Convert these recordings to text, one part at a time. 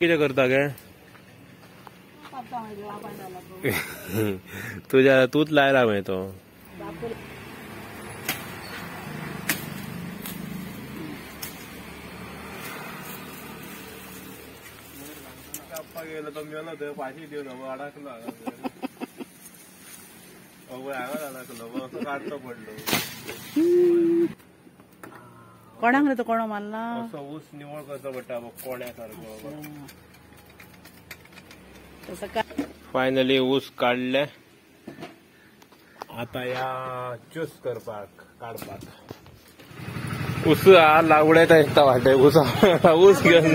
किती करता गे तुझ्या तूच लायला माहिती तो गेलो तो मेलो ते पाशी देऊ नको अडकलो अडकलो काढतो पडलो कोणाक रे तो कोणो मारला असं ऊस निवळ करतो पडटा कोण्यासारखं फायनली ऊस काढले आता या चूस करपाक काढपाक ऊस लागवड्यात येता वाटे ऊस घेऊन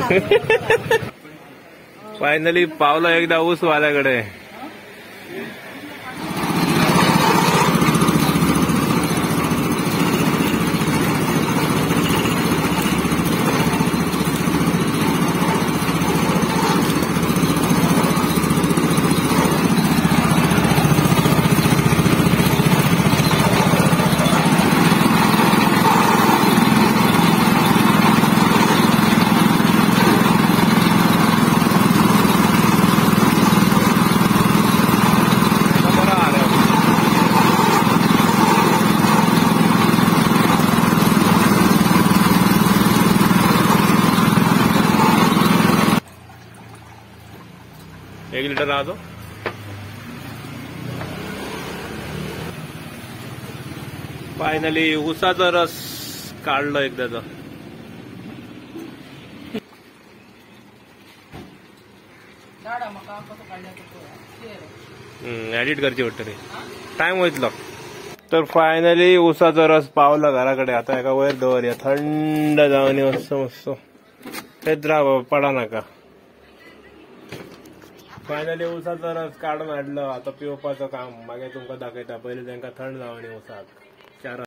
फायनली पावलो एकदा ऊस वाल्याकडे एक लिटर राहतो फायनली ऊसाचा रस काढलो एकदाचा एडिट करची वाटतं रे टाइम वयतलो तर फायनली ऊसाचा रस पावला घराकडे आता एका वयर दवरया थंड जावन मस्त मस्त तेच राहा पडा नाका फायनली ऊसाचा रस काढून हाडलो आता पिवपाचं काम मागे तुमका दाखयता पहिले तांकां थंड जावनी ऊसाक